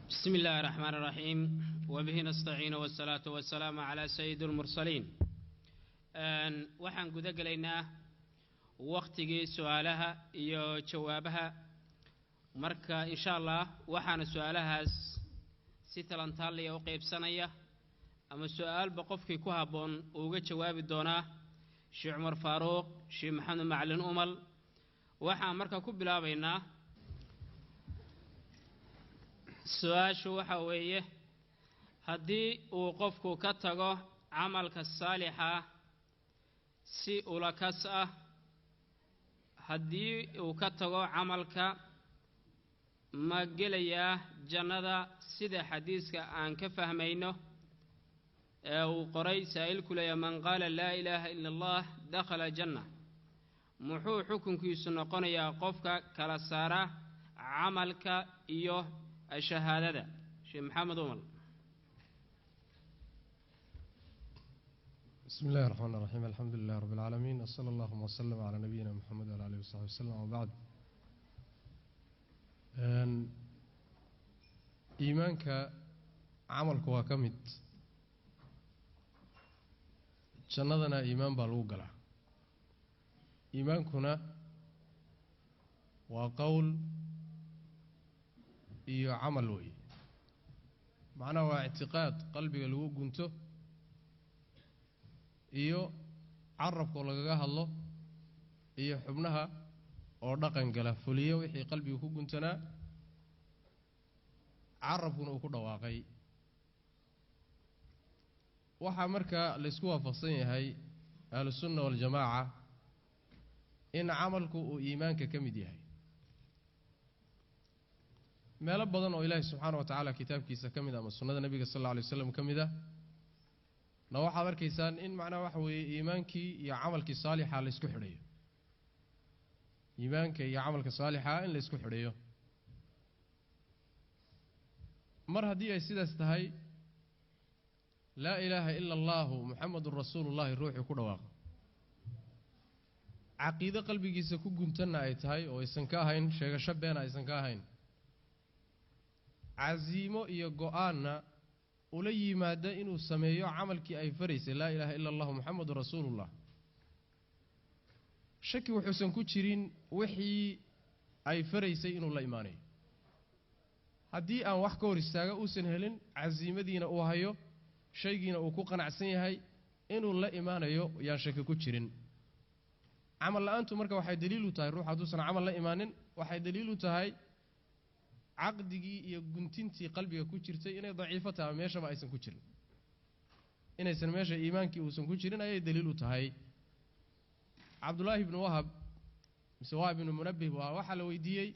بسم الله الرحمن الرحيم وبه نستعين والصلاة والسلام على سيد المرسلين waxaan guda galaynaa waqtigii su'aalaha iyo jawaabaha marka insha Allah waxaan su'aalahaas si talantaaliya u qaybsanaya ama su'aal qofkii ku haboon uga jawaabi doona Sheikh Umar Faaruq Sheikh Maxamed Macalin Umal waxaan marka ku bilaabaynaa su'aashu waxa weeye haddii uu qofku ka tago camalka saalixa si ulakas ah haddii uu ka tago camalka ma gelayaa jannada sida xadiiska aan ka fahmayno ee uu qoray saa'ilku leeyahay man qaala laa ilaaha illa allah dakhala janna muxuu xukunkiisu noqonayaa qofka kala saara camalka iyo الشهادة شيخ محمد أمل. بسم الله الرحمن الرحيم الحمد لله رب العالمين وصلى الله وسلم على نبينا محمد وعلى آله وصحبه وسلم وبعد إيمانك عملك وكمت جندنا إيمان بالوغلا إيمانكنا وقول iyo amal way macna waa i'tiqaad qalbiga lagu gunto iyo carabka lagaga hadlo iyo xubnaha oo dhaqan gala fuliyo wixii qalbiga ku guntana carabkuna uu ku dhawaaqay waxa marka la isku waafaqsan yahay ahlus sunna wal jamaa in amalku uu iimaanka kamid yahay meelo badan oo Ilaahay subhanahu wa ta'ala kitaabkiisa kamid ama sunnada nabiga sallallahu alayhi wasallam kamida na waxa arkaysan in macna wax weey iimaankii iyo amalkii saalixa la isku xidhayo iimaanka iyo amalka saalixa in la isku xidhayo mar hadii ay sidaas tahay la ilaaha illa allah muhammadur rasuulullah ruuxu ku dhawaaq aqeeda qalbigiisa ku guntana ay tahay oo aysan ka ahayn sheegasho been aysan ka ahayn عزيمو iyo go'aana ula yimaada inuu sameeyo amalkii ay fariisay la ilaaha illa allah muhammadur rasuulullah shaki wuxuusan ku jirin wixii ay fariisay inuu la iimaanay hadii aan wax ka hor istaaga uusan helin aziimadiina uu hayo shaygiina uu ku qanacsan yahay inuu la iimaanayo yaa shaki ku jirin amal la'aantu marka waxay daliil u tahay ruux haduusan amal la iimaanin waxay daliil u tahay عقدي iyo guntintii qalbiga ku jirtay inay daciifata meesha ma aysan ku jirin inaysan meesha iimaankii uusan ku jirin ayay daliil u tahay Abdullah ibn Wahab Wahab ibn Munabbih waxa la weydiiyay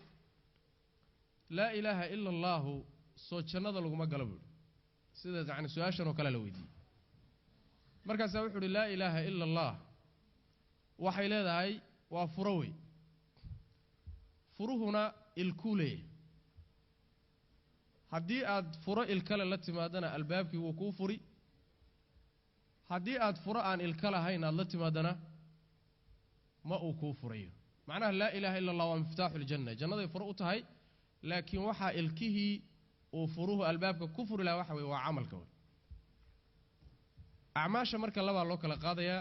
la ilaaha illa allah soo jannada lagu ma galabo sida yaani su'aashan oo kale la weydiiyay markaas wuxuu la ilaaha illa allah waxay leedahay waa furaway furuhuna ilkule haddii aad furo ilkala la timaadana albaabkii wuu ku furi haddii aad furo aan ilkala hayn aad la timaadana ma uu ku furayo macnaha la ilaaha illa allah wa miftaahul janna jannada furo u tahay laakiin waxa ilkihi uu furuhu albaabka ku furi la waxa way waa amalka way acmaasha marka laba loo kala qaadaya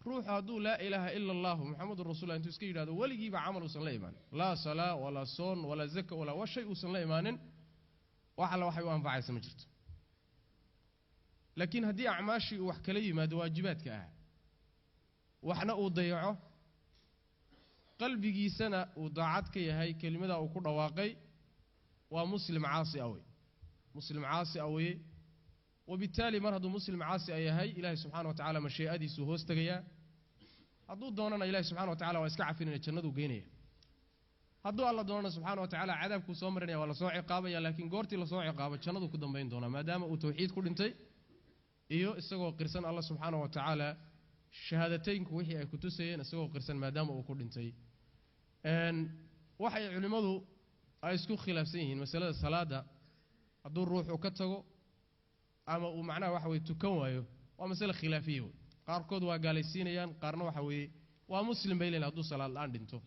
ruux haduu la ilaaha illa allah muhammadur rasuulullah intuu iska yiraahdo waligiiba amal uusan la iimaan la salaa wala soon wala zakka wala washay uusan la iimaanin waxa la waxay u anfacaysa ma jirto laakiin hadii acmaashi wax kala yimaado waajibaadka ah waxna uu dayaco qalbigiisana uu daacad ka yahay kelimada uu ku dhawaaqay waa muslim caasi awey وبالتالي mar haduu muslim caasi ayahay ilaahay subhanahu wa ta'ala mashii'adiisu hoos tagaya haduu doonana ilaahay subhanahu wa ta'ala waa iska cafinaya jannadu geenaya haduu alla doonana subhanahu wa ta'ala cadaabku soo marinaya wala soo ciqaabaya laakiin goortii la soo ciqaabo jannadu ku dambeyn doona maadaama uu tawxiid ku dhintay iyo isagoo qirsan Allah subhanahu wa ta'ala shahaadateynku wixii ay ku tusayeen isagoo qirsan maadaama uu ku dhintay waxay culimadu ay isku khilaafsan yihiin masalada salaada haduu ruuxu ka tago ama uu macnaha waxa way tukan waayo waa mas'ala khilaafiyo qaar kood waa gaalaysiinayaan qaarna waxa way waa muslim bay leeyahay haduu salaad aan dhinto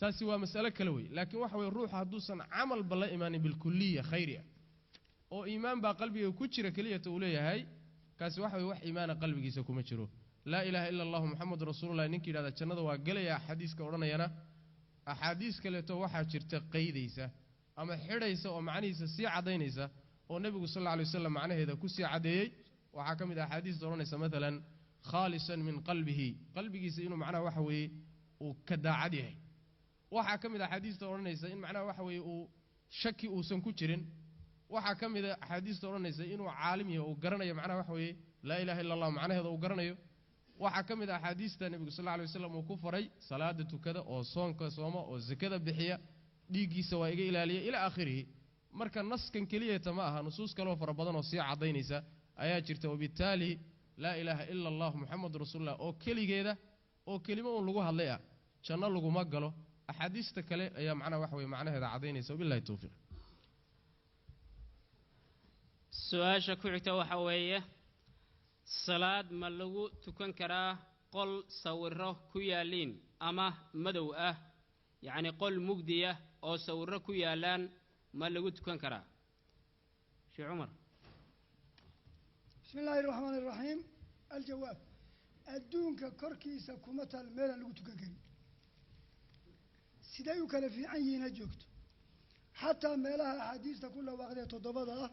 taasi waa mas'alo kale wey laakiin waxa way ruuxa hadduusan camal bala iimaanin bilkulliya khayriya oo iimaan baa qalbiga ku jira keliyata uu leeyahay kaasi waxa way wax iimaana qalbigiisa kuma jiro laa ilaaha illa allah muxammadur rasuulullah ninkii yidhahda jannada waa gelaya xadiiska odhanayana axaadiis kaleeto waxaa jirta qaydaysa ama xidhaysa oo macnihiisa sii caddaynaysa oo nebigu sal alla alay wasalam macnaheeda ku sii caddeeyey waxaa ka mid ah axaadiista odhanaysa maalan khaalisan min qalbigiisa inuu macnaha waxa weeye uu ka daacad yahay waxaa ka mid ah axaadiista odhanaysa in macnaha waxa weeye uu shaki uusan ku jirin waxaa ka mid ah axaadiista odhanaysa inuu caalim yahay uu garanayo macnaha waxa weeye laa ilaha illa allah macnaheeda uu garanayo waxaa ka mid ah axaadiista nebigu sal alla alay wasalam uu ku faray salaada tukada oo soonka sooma oo sakada bixiya dhiiggiisa waa iga ilaaliya ilaa aakhirihi marka naskan keliyata ma aha nusuus kaloo fara badan oo sii caddaynaysa ayaa jirta wabittaali laa ilaaha ila allah muxamadu rasuulullah oo keligeeda oo kelimo uun lagu hadlay ah janno laguma galo axaadiista kale ayaa macnaha waxa weye macnaheeda caddaynaysa wabillahi towfiiq su-aasha ku xigta waxa weeye salaad ma lagu tukan karaa qol sawiro ku yaaliin ama madow ah yacni qol mugdiya oo sawiro ku yaalaan ma lagu tukan karaa sheekh cumar بسم الله الرحمن الرحيم الجواب الدونك كركيسة كمتا الميلا لغو تكاكري سيدايو كلا في عينا جوكت حتى ميلاها حديثة كل وقت تضبطها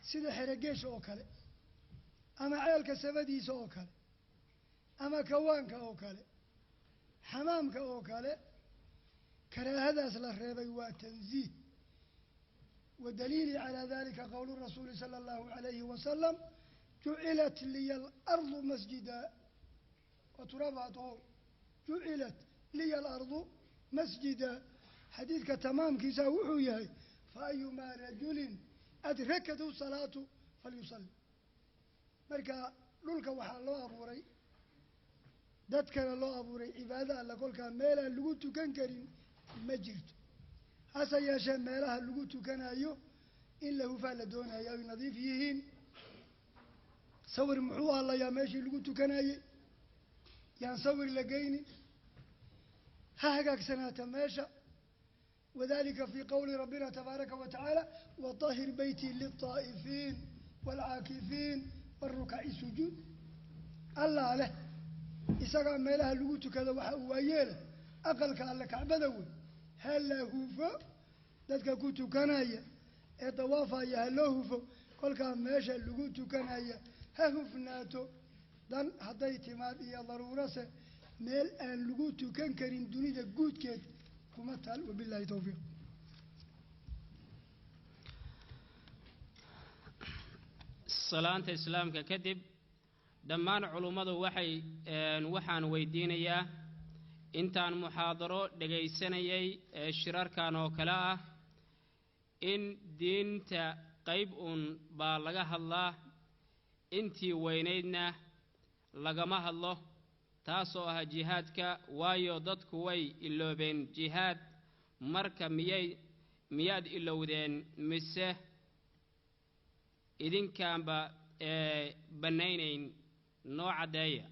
سيدا حرقيش أوكالي أما عيالك سبديس أوكالي أما كوانك أوكالي حمامك أوكالي كرا هذا سلا ريبي وتنزيه ودليل على ذلك قول الرسول صلى الله عليه وسلم جعلت لي الأرض مسجدا وترابها طهور جعلت لي الأرض مسجدا حديثك تمام كيسا وحوياي فأيما رجل أدركته الصلاة فليصلي مركا لولك وحا الله أبوري دادكنا الله أبوري عبادة الله قولك ميلا لغوتو كان كريم مجرد hase yeeshee meelaha lagu tukanayo in la hufaa la doonayo ay nadiif yihiin sawir muxuu allayaa meeshii lagu tukanayey yaan sawir la geynin ha hagaagsanaata meesha wadalika fii qowli rabbina tabaaraka wa tacaala watahir beyti lilطaa'ifiin waalcaakifiin waarukaci sujuud allah leh isagaa meelaha lagu tukada waxa uu waayeela aqalka alle kacbada wey هلا هوفو dadka ku tukanaya ee dawaafaya haloo hufo kolkaa meesha lagu tukanaya ha hufnaato dan hadday timaad iyo daruurase meel aan lagu tukan karin dunida guudkeed kuma taal wabilaahi towfiiq salaanta islaamka kadib dhammaan culummadu waxaan weydiinayaa intaan muxaadaro dhagaysanayay ee shirarkan oo kale ah in diinta qayb uun baa laga hadlaa intii weynaydna lagama hadlo taasoo ah jihaadka waayo dadku way iloobeen jihaad marka miyaad ilowdeen mise idinkaanba bannaynayn noo caddeeya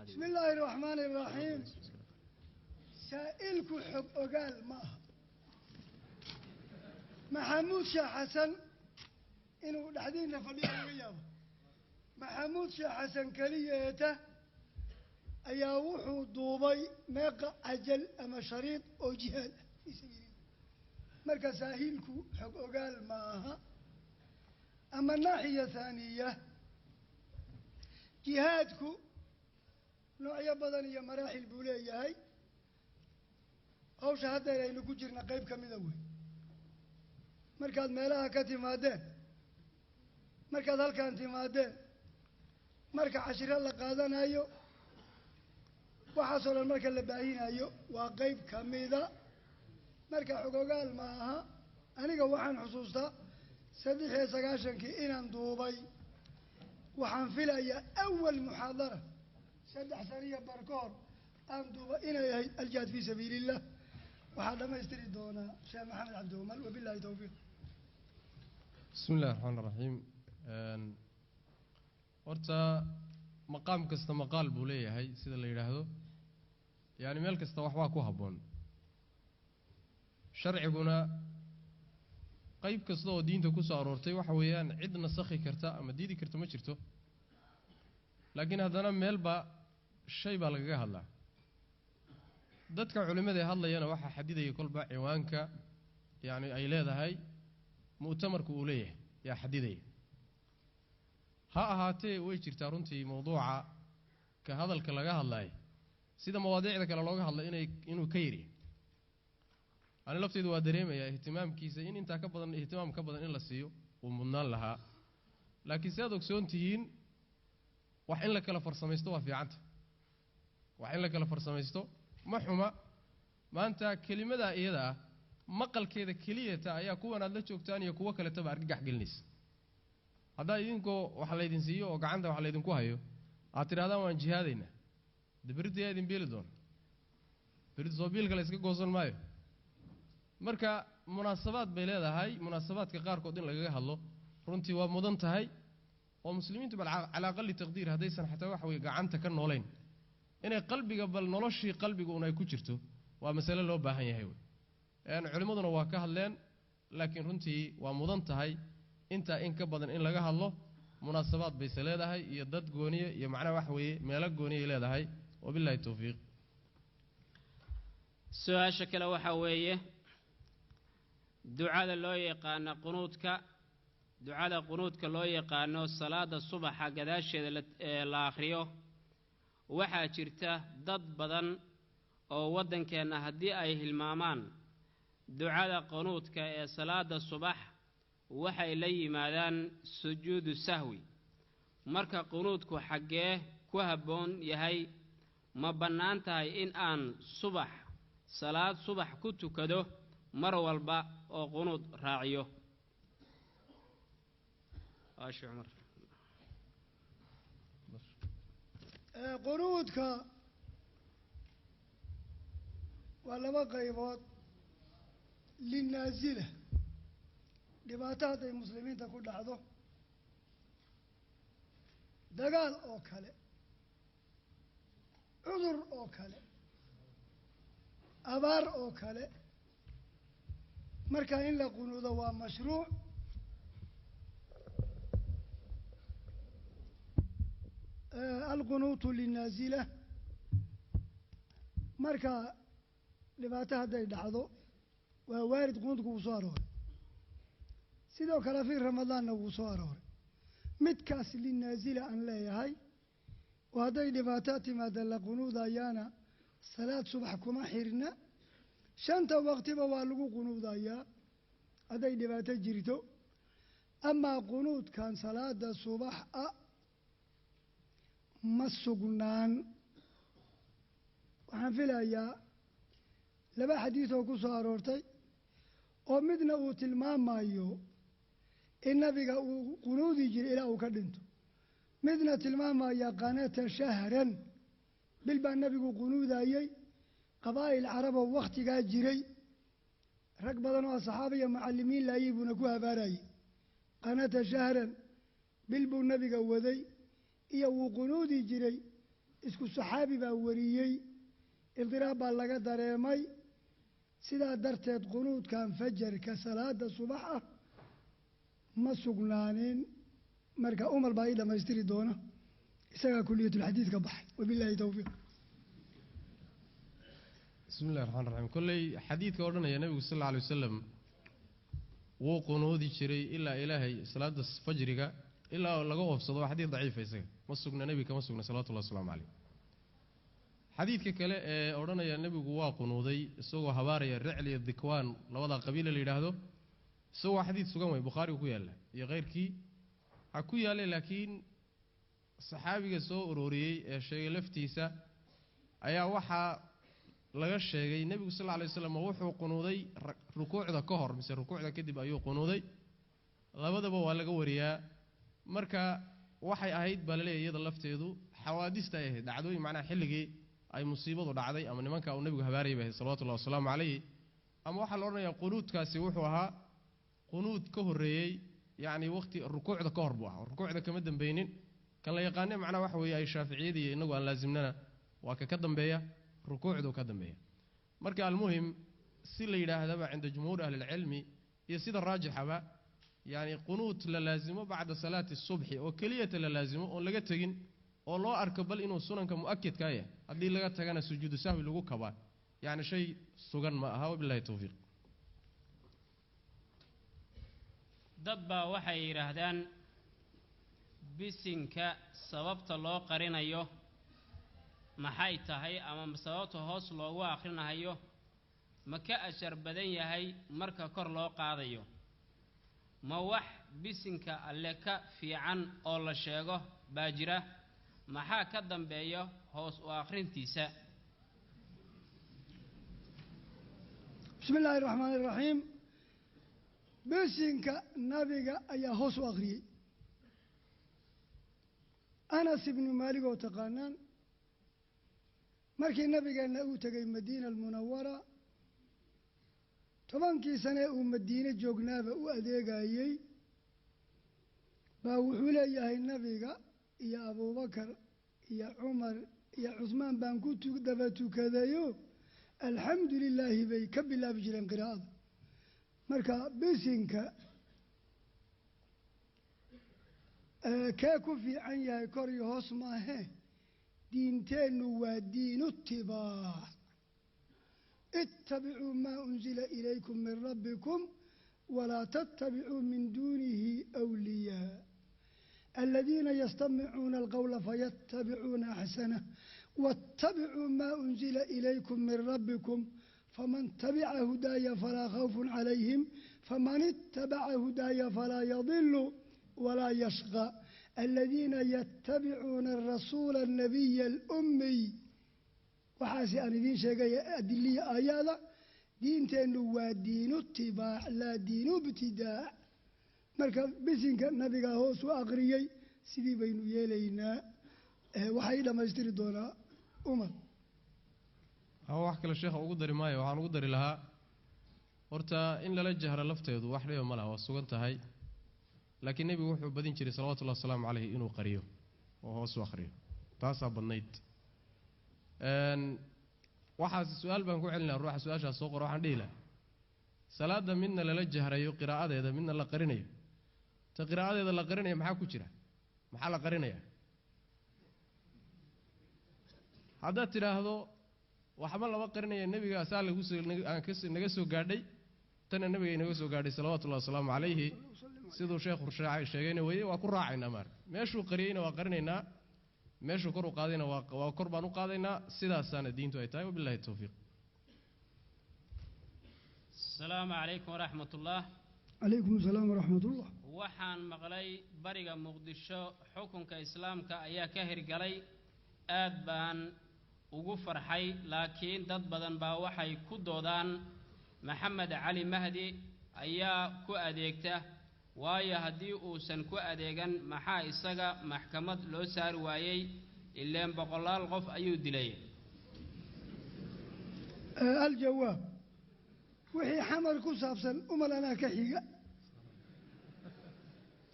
بسم الله الرحمن الرحيم سائلك حب أقال ما محمود شاه حسن إنه الحديث نفليه وياه محمود شاه حسن كليته أيا وحو دوبي ميقع عجل أما شريط أو جهاد في سبيل الله مركز ساهلك حب أقال معها أما الناحية ثانية جهادك نوعية بدنية مراحل بولية هاي أو شهادة إلى كجرنا قيب كمدوي مركز ميلاها كتمادين مركز هالكان تمادين مركز عشرة لقادنا أيو وحصل المركز اللباهين أيو وقيب كميدا مركز حقوقال معها أنا قوحان حصوصتا سديحي سقاشنكي إنان دوبي وحنفلها أول محاضرة سدح سرية بركور أمدوا إلى الجهاد في سبيل الله وهذا ما يستري دونا شيخ محمد عبد المل وبالله توفيق بسم الله الرحمن الرحيم horta maqaam kasta maqaal buu leeyahay sida la yiraahdo yani meel kasta wax waa ku haboon sharciguna qayb kasta oo diinta ku soo aroortay waxa weeyaan cid nasakhi karta ama diidi karta ma jirto laakiin haddana meelba shay baa lagaga hadlaa dadka culimada ee hadlayana waxa xadidaya kolba ciwaanka yani ay leedahay mu'tamarku uu leeyahay yaa xadidaya ha ahaatee way jirtaa runtii mawduuca ka hadalka laga hadlay sida mawaadiicda kale looga hadlay inuu ka yiri أنا لفتي دوا دريمة يا اهتمام كيسة إن أنت كبدن اهتمام كبدن إلا سيو ومنان لها لكن سيادك سونتين وحين لك لفرسميستو في عنت وحين لك لفرسميستو محوما ما أنت كلمة دا إيه دا مقل كذا كلية تا يا كوا ندلتشوك تاني يا كوا كلا تبع رجع جلنيس هذا يدينكو وحلايدين سيو وقعنده وحلايدين كوهيو أعترض هذا وان جهادنا دبرت يا دين بيلدون برد زوبيل كلا إسكت جوزن مايو marka munaasabaad bay leedahay munaasabaadka qaar kood in laga hadlo runtii waa mudan tahay oo muslimiintu bal ala aqalli taqdiir hadaysan xataa wax way gacanta ka nooleen inay qalbiga bal noloshii qalbiga una ay ku jirto waa mas'ala loo baahan yahay culimaduna waa ka hadleen laakiin runtii waa mudan tahay inta in ka badan in laga hadlo munaasabaad bay leedahay iyo dad gooniye iyo macnaha wax weeye meelo gooniye leedahay wabillahi tawfiiq su'aasha kale waxa weeye ducada loo yaqaan qunuudka loo yaqaan salaada subaxa gadaasheeda la akhriyo waxa jirta dad badan oo wadankeena hadii ay hilmaamaan ducada qunuudka ee salaada subax waxay la yimaadaan sujuudu sahwi marka qunuudku xagee ku haboon yahay ma bannaan tahay in aan salaad subax ku tukado mar walba oo qunuud raaciyo aashu umar qunuudka waa laba qaybood linaazila dhibaato hadday muslimiinta ku dhacdo dagaal oo kale cudur oo kale abaar oo kale marka in la qunuudo waa mashruuc alqunuutu linaazila marka dhibaato hadday dhacdo waa waarid qunuudku wuu soo arooray sidoo kale fii ramadaanna wuu soo arooray midkaas linaazila aan leeyahay oo hadday dhibaato timaada la qunuudayaana salaad subax kuma xirna shanta waqtiba waa lagu qunuudayaa hadday dhibaato jirto amaa qunuudkan salaada subax ma sugnaan waxaan filayaa laba xadiis oo ku soo aroortay oo midna uu tilmaamayo in nabiga uu qunuudi jiray ilaa uu ka dhinto midna tilmaamaya qanata shahran bil baa nabigu qunuudayey qabaa'il caraboo wakhtigaa jiray rag badan oo saxaaba iyo mucallimiin laayay buuna ku habaarayay qanata shahran bil buu nabiga waday iyo wuu qunuudi jiray isku saxaabi baa wariyey idiraab baa laga dareemay sidaa darteed qunuudkan fajarka salaada subax ah ma sugnaanin marka umal baa ii dhammaystiri doona isagaa kuliyatulxadiid ka baxay wabilaahi towfiiq بسم الله الرحمن الرحيم كل حديث كورنا يا نبي صلى الله عليه وسلم وقنودي شري إلا إلهي صلاة الفجر إلا لقوه في صدوة حديث ضعيف يسير مسقنا نبي كمسقنا صلاة الله والسلام عليه حديث كلا أورنا يا نبي قوا قنودي سوى هباري الرعل الذكوان لوضع قبيلة اللي يراهدو سوى حديث سقوم البخاري وكياله يغير كي حكوياله لكن صحابي سو أروري الشيء لفتيسا أيا وحى laga sheegay nabiga sallallahu alayhi wasallam wuxuu qunuuday rukuucda ka hor mise rukuucda kadib ayuu qunuuday labadaba waa laga wariyaa marka waxay ahayd balaleeyay iyada lafteedu xawaadista ay ahayd dhacdooyin macnaha xilligii ay musiibadu dhacday ama nimanka uu nabigu habaarayay baa sallallahu alayhi wasallam ama waxa la oranayaa qunuudkaasi wuxuu ahaa qunuud ka horeeyay yaani waqti rukuucda ka hor buu ahaa rukuucda kama dambeeynin كان لا يقاني معنا وحوي أي شافعيدي إنه أن لازمنا وككدم بيا ركوع وكدم بيا مركا المهم سيل هذا عند جمهور أهل العلم يصير الراجح بقى يعني قنوت للازمه بعد صلاة الصبح وكلية للازمه ولقيتين والله أركبل إنه سنن كمؤكد كاية هذه لقيت أنا سجود سهو لقو كبار يعني شيء سجن ما هو بالله توفيق dadba waxay yiraahdaan bisinka sababta loo qarinayo maxay tahay ama sababta hoos loogu akhrinayo ma ka ashar badan yahay marka kor loo qaadayo ma wax bisinka alle ka fiican oo la sheego baa jira maxaa ka dambeeyo hoos u akhrintiisa bismillahir rahmanir rahim bisinka nabiga ayaa hoos u akhriyay Anas ibn Malik oo taqaanaan markii nabigeena uu tagay Madiina al-Munawwara 10 sano uu Madiina joognaaba u adeegayay baa wuxuu leeyahay nabiga iyo Abu Bakar iyo Umar iyo Uthman baan ku daba tukadayo alxamdulillah bay ka bilaabi jireen qiraa'ada marka bisinka kee ku fiican yahay kor iyo hoos maahe diinteennu waa diinu itibaac اتبعوا ما أنزل إليكم من ربكم ولا تتبعوا من دونه أولياء الذين يستمعون القول فيتبعون أحسنه واتبعوا ما أنزل إليكم من ربكم فمن تبع هداي فلا خوف عليهم فمن اتبع هداي فلا يضل ولا يشقى الذين يتبعون الرسول النبي الأمي وحاسي أن دين شيء أدلية آيالا دين تنوى دين اتباع لا دين ابتداع مركب بسنك النبي هوس وأغريي سيدي بينو يلينا وحيدا ما يشتري دونا أمر هو أحكي للشيخ أقدر ماي وعن أقدر لها ورتا إن لا الجهر لفتيض وحده يوم لها والسجنت هاي لكن النبي وحده بدين شري صلوات الله والسلام عليه إنه قريه وهو سوخريه تاسع بالنيت waxaa su'aal baan ku celinaa ruuxa su'aasha soo qoro waxaan dhihi lahaa salaada midna la jahrayo qiraa'adeeda midna la qarinayo ta qiraa'adeeda la qarinayo maxaa ku jira maxaa la qarinaya hadda tiraahdo waxba laba qarinaya nabiga asaa lagu naga soo gaadhay tan nabiga naga soo gaadhay salaatu allah salaamu alayhi sidoo sheekhu Rushaaci sheegayna way waa ku raacayna mar meeshuu qariyayna waa qarinaynaa meeshu kor u qaadayna waa kor baan u qaadaynaa sidaasana diintu ay tahay wabillahi tawfiiq assalaamu alaykum wa rahmatullah alaykum asalaam wa rahmatullah waxaan maqlay bariga muqdisho xukunka islaamka ayaa ka hirgalay aad baan ugu farxay laakiin dad badan baa waxay ku doodaan maxamed cali mahdi ayaa ku adeegta waayo haddii uusan ku adeegan maxaa isaga maxkamad loo saari waayay ileen boqolaal qof ayuu dilay الجواب وحي حمر كسابسن أملنا كحيقة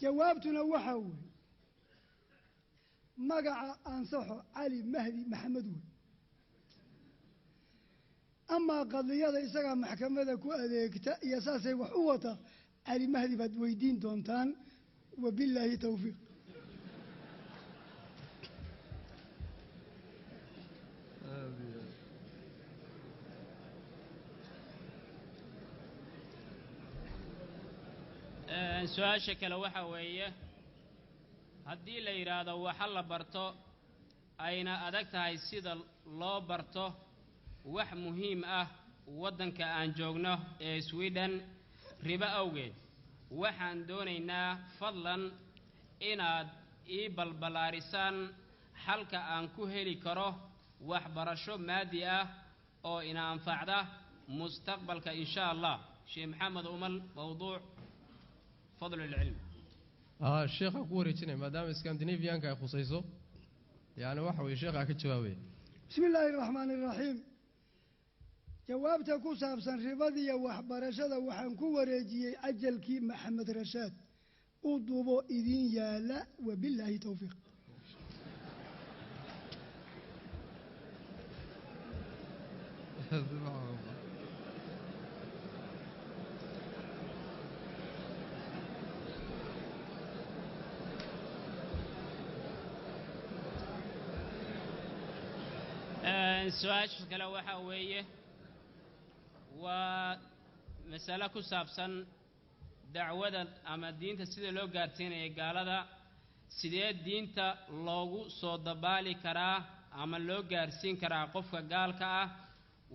جوابتنا وحاول مقع أنصحه علي مهدي محمد أما قضية إساقا محكمة كو أذيكتا يساسي وحوة علي مهدي بد ويدين دونتان وبالله توفيق su-aasha kale waxa weeye haddii la yidhaahdo waxa la barto ayna adag tahay sida loo barto wax muhiim ah waddanka aan joogno ee Sweden riba awgeed waxaan doonaynaa fadlan inaad ii balbalaarisaan halka aan ku heli karo waxbarasho maadi ah oo ina anfacda mustaqbalka insha Allah Sheikh Maxamed Umal mawduuc فضل العلم الشيخ أقول رجنا ما دام إسكندنافيان كان خصيصه يعني وحوي الشيخ أكيد جوابه بسم الله الرحمن الرحيم جوابتك سابسا ربادية وحبرشة وحنكو ورجي أجل كي محمد رشاد أضبو إذين يالا وبالله توفيق سؤال كلا waxa weeye waa mas'ala ku saabsan dacwada ama diinta sida loo gaarsiinayo gaalada sidee diinta loogu soo dabaali karaa ama loo gaarsiin karaa qofka gaalka ah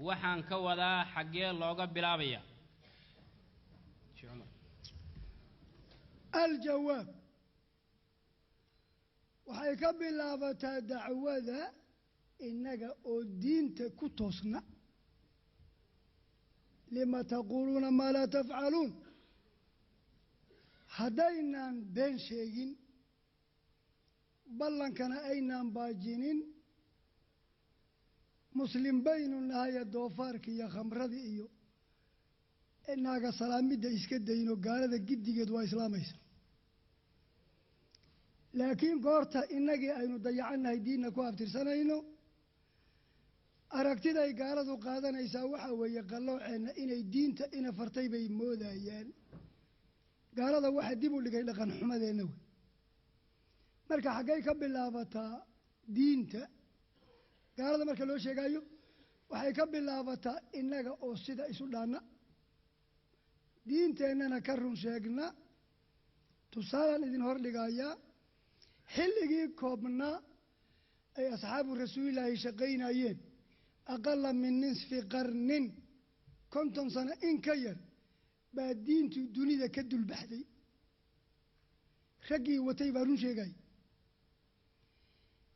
waxaan ka wadaa xagee looga bilaabaya الجواب waxay ka bilaabataa dacwada inaga oo diinta ku toosna lima taquluuna maa laa tafcaluun haddaynan been sheegin ballankana aynaan baajinin muslim baynu nahaye doofaarka iyo khamrada iyo inaaga salaamidda iska dayno gaalada giddigeed waa islaamaysa laakiin goorta inagii aynu dayacannahay diinna ku abtirsanayno aragtiday gaaladu qaadanaysaa waxaa weeye qallooceena inay diinta ina fartay bay moodayaan gaalada waxa dib u dhigay dhaqan xumadeenna wey marka xaggay ka bilaabataa diinta gaalada marka loo sheegayo waxay ka bilaabataa innaga oo sida isu dhaanna diinteennana ka run sheegna tusaalaan idin hordhigayaa xilligii koobnaa ay asxaabu rasuulilaahi shaqaynayeen aqala min nisfi qarnin 50 sano in ka yar baa diintu dunida ka dulbaxday raggii watay baa run sheegay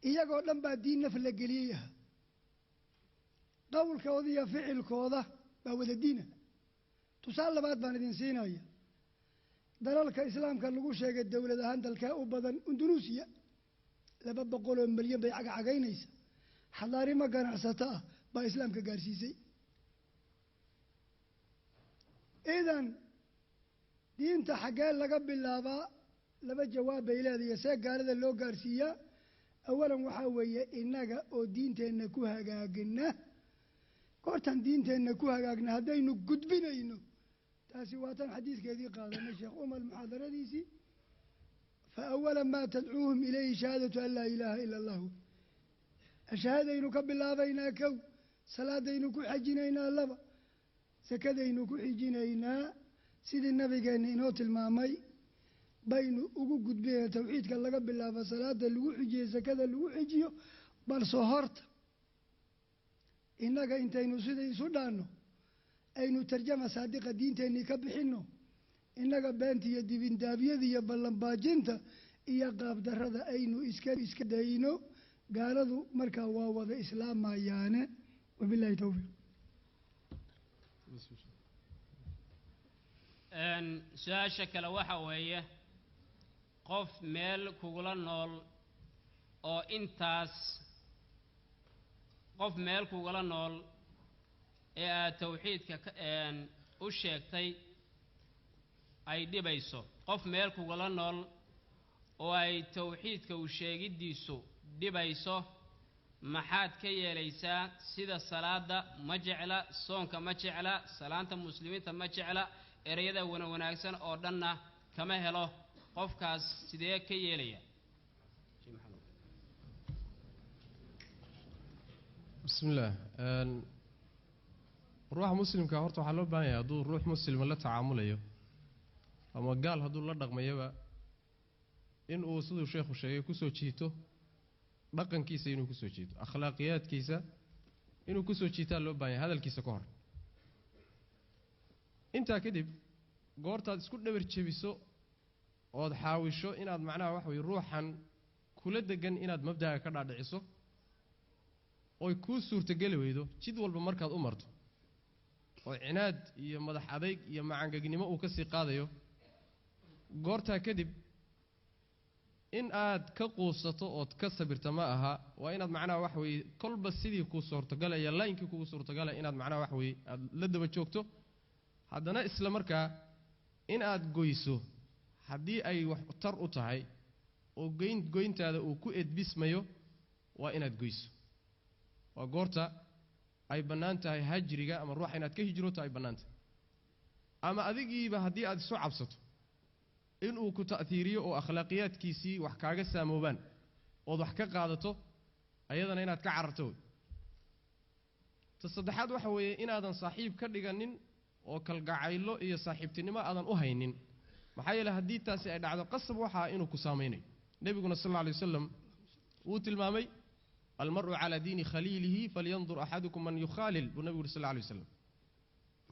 iyagoo dhan baa diin naf la geliyey ah qowlkooda iyo ficilkooda baa wada diina tusaale labaad baan idin siinaya dalalka islaamka lagu sheegay dowlad ahaan dalkaa u badan Indonesia 200 milyan bay cagacagaynaysa xadaarimo ganacsato ah baa islaamka gaarsiisay idan diinta xaggee laga bilaabaa laba jawaab bay leedahay see gaalada loo gaarsiiyaa awalan waxaa weeye innaga oo diinteenna ku hagaagna goortan diinteenna ku hagaagna haddaynu gudbinayno taasi waa tan xadiiskeedii qaadanay sheekh umar muxaadaradiisii fa awala maa tadcuuhum ilayhi shahaadatu an laa ilaaha ila allah ashahaadaynu ka bilaabaynaa kow salaadaynu ku xajinaynaa laba sakadaynu ku xijinaynaa sidii nabigeenna inoo tilmaamay baynu ugu gudbinayna tawxiidka laga bilaabo salaada lagu xijiyo sakada lagu xijiyo balse horta innaga intaynu sida isu dhaanno aynu tarjama saadiqa diinteennii ka bixinno innaga beenta iyo dibindaabyada iyo ballanbaajinta iyo qaabdarrada aynu iska dayno gaaladu markaa waa wada islaamayaane wabilaahi towfiiq su-aasha kale waxa weeye qof meel kugula nool oo intaas qof meel kugula nool ee aad tawxiidka u sheegtay ay dhibayso qof meel kugula nool oo ay tawxiidka u sheegidiisu dhibayso maxaad ka yeelaysaa sida salaada ma jecla soonka ma jecla salaanta muslimiinta ma jecla ereyada wanaagsan oo dhanna kama helo qofkaas sidee ka yeelaya bismillaah ruuxa muslimka horta waxaa loo baahan yahay hadduu ruux muslima la tacaamulayo ama gaal hadduu la dhaqmayaba inuu siduu sheekhu sheegay kusoo jiito dhaqankiisa inuu kusoo jiito akhlaaqiyaadkiisa inuu kusoo jiitaa loo baahan yahay hadalkiisa ka hor intaa kadib goortaad isku dhabar jebiso ood xaawisho inaad macnaha waxa weye ruuxan kula degan inaad mabda'a ka dhaadhiciso oy kuu suurtageli weydo jid walba markaad u marto oo cinaad iyo madax adayg iyo macangegnimo uu ka sii qaadayo goortaa kadib in aad ka quusato ood ka sabirta ma aha waa inaad macnaha waxa weeye kolba sidii kuu suurtagalaya laynkii kugu suurtagalaya inaad macnaha waxa weeye aad la daba joogto haddana isla markaa in aad goyso haddii ay wax tar u tahay oo goyntaada uu ku edbismayo waa inaad goyso waa goorta ay bannaan tahay hajriga ama ruuxa inaad ka hijrooto ay bannaan tahay ama adigiiba haddii aad isu cabsato inuu ku ta'hiiriyo oo akhlaaqiyaadkiisii wax kaaga saamoobaan ood wax ka qaadato ayadana inaad ka cararto ta saddexaad waxa weeye inaadan saaxiib ka dhiganin oo kalgacaylo iyo saaxiibtinimo aadan u haynin maxaa yeelay haddii taasi ay dhacdo qasab waxaa inuu ku saamaynayo nebiguna sal alla alay wasalam wuu tilmaamay almar'u calaa diini khaliilihi falyandur axadukum man yukhaalil buu nebigu uri sal alla alay wasalam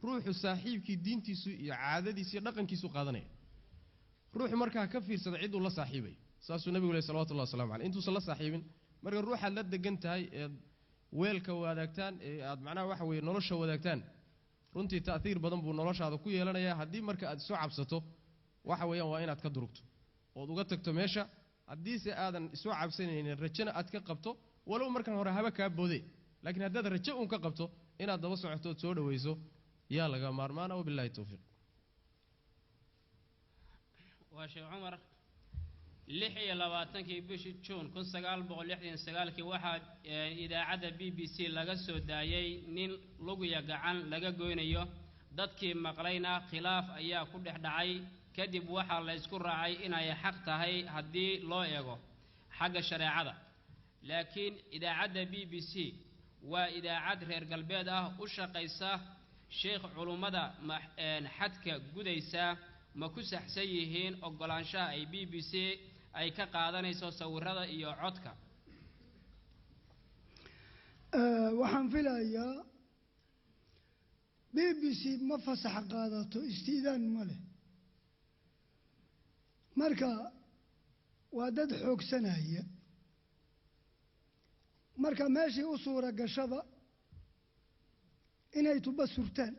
ruuxu saaxiibkii diintiisu iyo caadadiisu iyo dhaqankiisu qaadanaya ruuxu markaa ka fiirsada ciduu la saaxiibay saasuu nebigu lehy salawatullahi wasalamu caleyh intuusan la saaxiibin marka ruuxaad la degan tahay ee weelka wadaagtaan ee aad macnaha waxa weeye nolosha wadaagtaan runtii ta'hiir badan buu noloshaada ku yeelanayaa haddii marka aad isu cabsato waxa weeyaan waa inaad ka durugto ood uga tagto meesha haddiise aadan isu cabsanaynin rajana aad ka qabto walow markan hore haba kaa boode laakiin haddaad rajo uun ka qabto inaad daba socoto ood soo dhawayso yaa laga maarmaana wabillahi towfiiq waa sheekh cumar 26 bishii June 1969 waxaa idaacadda BBC laga soo daayay nin lugiya gacan laga goynayo dadkii maqlayna khilaaf ayaa ku dhex dhacay kadib waxaa la isku raacay inay xaq tahay haddii loo eego xagga shareecada laakiin idaacadda BBC waa idaacad reer galbeed ah u shaqaysa sheekh culumada xadka gudaysa ma ku saxsan yihiin ogolaanshaha ay BBC ay ka qaadanayso sawirada iyo codka waxaan filayaa BBC ma fasax qaadato istiidaan ma leh marka waa dad xoogsanaya marka meeshii u suura gashaba inay tuba surtaan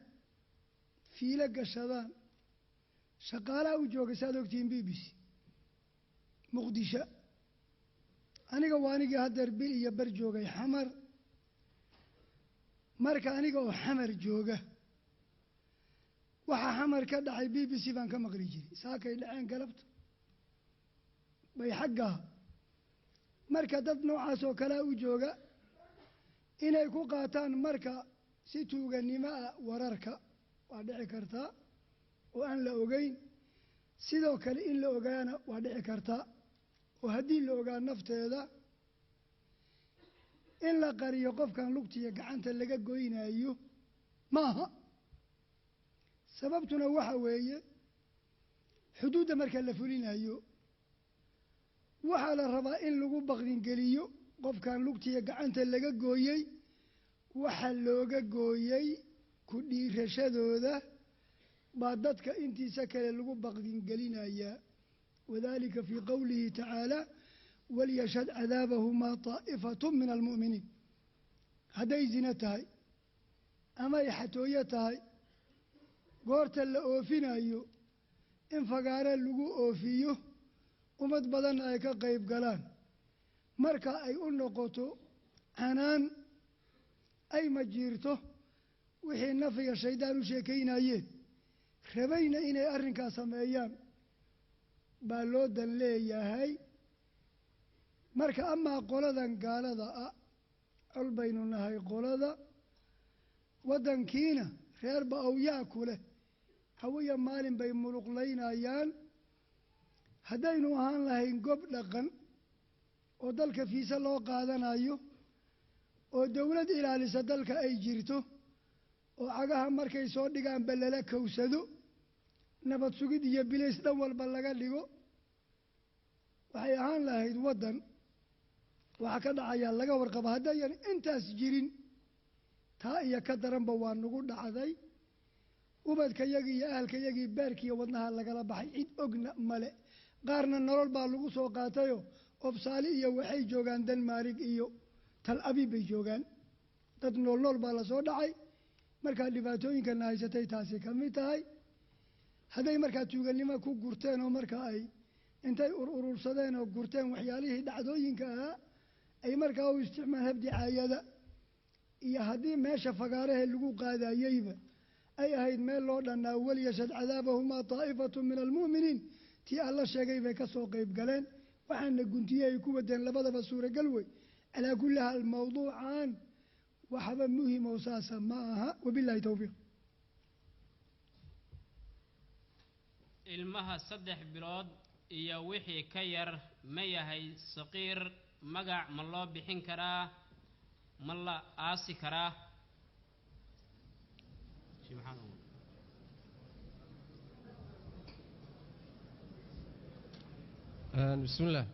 fiilo gashadaan shaqaalaha u jooga saad ogtihiin BBC muqdisho aniga waa anigii haddeer bil iyo bar joogay xamar marka aniga oo xamar jooga waxaa xamar ka dhacay BBC baan ka maqli jiray saakay dhaceen galabta bay xaggaa marka dad noocaas oo kalea u jooga inay ku qaataan marka si tuuganimo ah wararka waa dhici kartaa oo aan la ogeyn sidoo kale in la ogaana waa dhici kartaa oo haddii la ogaa nafteeda in la qariyo qofkan lugtiya gacanta laga goynayo maaha sababtuna waxa weeye xuduudda marka la fulinayo waxaa la rabaa in lagu baqdingeliyo qofkan lugtiya gacanta laga gooyey waxa looga gooyey ku dhiirashadooda baa dadka intiisa kale lagu baqdingelinayaa wadalika fii qowlihi tacaala walyashhad cadaabahumaa taa'ifatu min almu'miniin hadday zina tahay ama ay xatooyo tahay goorta la oofinayo in fagaare lagu oofiyo ummad badanna ay ka qayb galaan marka ay u noqoto canaan ay majiirto wixii nafiga shaydaan u sheekaynayeen rabayna inay arrinkaas sameeyaan baa loo dan leeyahay marka amaa qoladan gaalada ah col baynu nahay qolada waddankiina reerba awyaa ku leh hawiya maalin bay muluqlaynayaan haddaynu ahaan lahayn gob dhaqan oo dalka fiise loo qaadanayo oo dawlad ilaalisa dalka ay jirto oo cagaha markay soo dhigaanba lala kowsado nabad sugid iyo bilays dhan walba laga dhigo waxay ahaan lahayd waddan waxaa ka dhacayaa laga warqaba haddayan intaas jirin taa iyo ka daranba waa nagu dhacday ubadkayagii iyo ahalkayagii baarkiiyo wadnaha lagala baxay cid ogna male qaarna nolol baa lagu soo qaatayo obsaali iyo waxay joogaan denmarig iyo tal abiib bay joogaan dad nool baa lasoo dhacay markaa dhibaatooyinkana haysatay taasi ka mid tahay hadday markaa tuuganimo ku gurteen oo marka ay intay urursadeen oo gurteen waxyaalihii dhacdooyinka ahaa ay markaa u isticmaal habdicaayada iyo haddii meesha fagaarahe lagu qaadayeyba ay ahayd meel loo dhannaa walyashhad cadaabahumaa taa'ifatu min almu'miniin tii alla sheegay bay ka soo qayb galeen waxaana guntiye ay ku wadeen labadaba suuragal wey calaa kulli haal mawduucan وحبا مهم وساسا معها وبالله توفيق. ilmaha 3 bilood iyo wixii ka yar ma yahay saqiir magac ma loo bixin karaa ma la aasi karaa بسم الله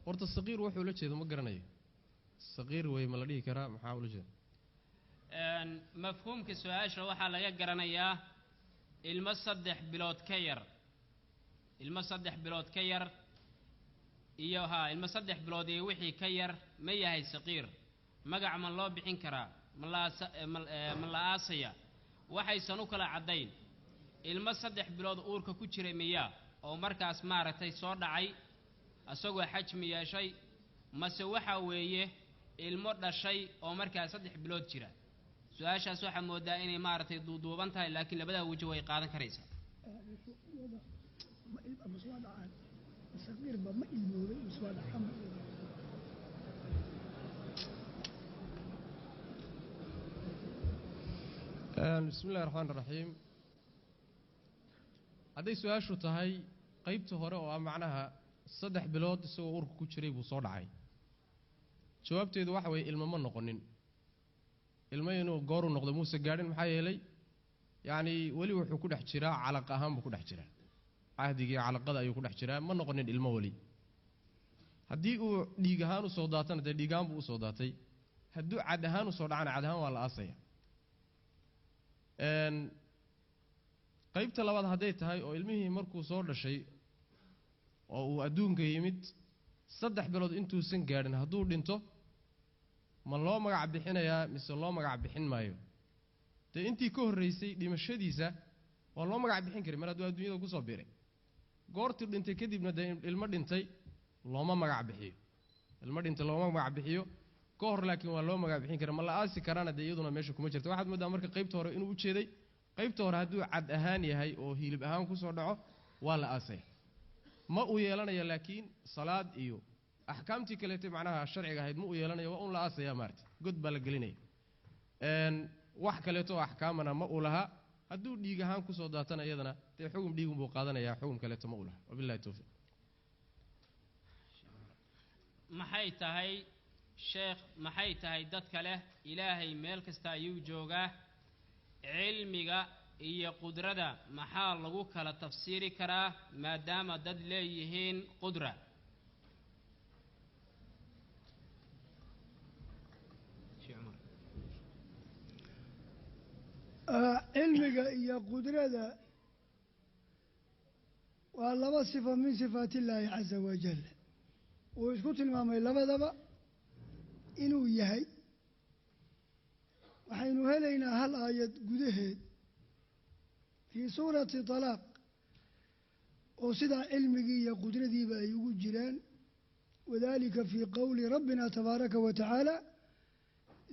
ورت الصغير وحو لا jeedo ma garanayo صغير way ma la dhigi karaa maxaa ula jeedo mafhuumka su'aasha waxa laga garanayaa ilmo 3 bilood ka yar ilmo 3 bilood ka yar iyo ilmo 3 bilood iyo wixii ka yar ma yahay saqiir magac ma loo bixin karaa ma la aasaya waxaysan u kala cadayn ilmo 3 bilood uurka ku jiray miyaa oo markaas maaragtay soo dhacay asagoo xajmi yeeshay mase waxa weeye ilmo dhashay oo markaas 3 bilood jira su'aashaas waxa moodaa inay maaragtay duuduuban tahay laakiin labada waji way qaadan karaysaa بسم الله الرحمن الرحيم hadday su'aashu tahay qaybta hore oo macnaha 3 bilood isagoo uurka ku jiray buu soo dhacay jawaabteedu waxa way ilmo ma noqonin ilmo inuu goor u noqdo muuse gaadhin maxaa yeelay yaani wali wuxuu ku dhex jiraa calaq ahaan buu ku dhex jiraa ahdigii calaqada ayuu ku dhex jiraa ma noqonin ilmo wali haddii uu dhiig ahaan u soo daatana dee dhiig ahaan buu u soo daatay hadduu cad ahaan u soo dhacana cad ahaan waa la aasaya qaybta labaad hadday tahay oo ilmihii markuu soo dhashay oo uu adduunka yimid 3 bilood intuusan gaadhin hadduu dhinto ma loo magac bixinayaa mise loo magac bixin maayo dee intii ka horreysay dhimashadiisa waa loo magac bixin karay mar hadduu adduunyada ku soo biiray goortii dhintay kadibna dee ilmo dhintay looma magac bixiyo ilmo dhintay looma magac bixiyo ka hor laakiin waa loo magac bixin karay ma la aasi karaana dee iyaduna meesha kuma jirto waxaad moodaa marka qaybta hore inuu u jeeday qaybta hore hadduu cad ahaan yahay oo hilib ahaan ku soo dhaco waa la aasay ma uu yeelanayo laakiin salaad iyo axkaamtii kaleetay macnaha sharciga ahayd ma uu yeelanayo waa un la aasaya maarta god baa la gelinaya wax kaleeto axkaamana ma uu laha hadduu dhiig ahaan ku soo daatana iyadana dee xugum dhiigun buu qaadanayaa xugum kaleeto ma uu laha wabillahi tawfiiq maxay tahay sheekh maxay tahay dadka leh ilaahay meel kasta ayuu joogaa cilmiga iyo qudrada maxaa lagu kala tafsiiri karaa maadaama dad leeyihiin qudra cilmiga iyo qudrada waa laba sifo min sifaati illaahi caza wajal uu isku tilmaamay labadaba inuu yahay waxaynu helaynaa hal aayad gudaheed fii suurati talaaq oo sidaa cilmigii iyo qudradiiba ay ugu jiraan wadalika fii qowli rabbina tabaaraka wa tacaala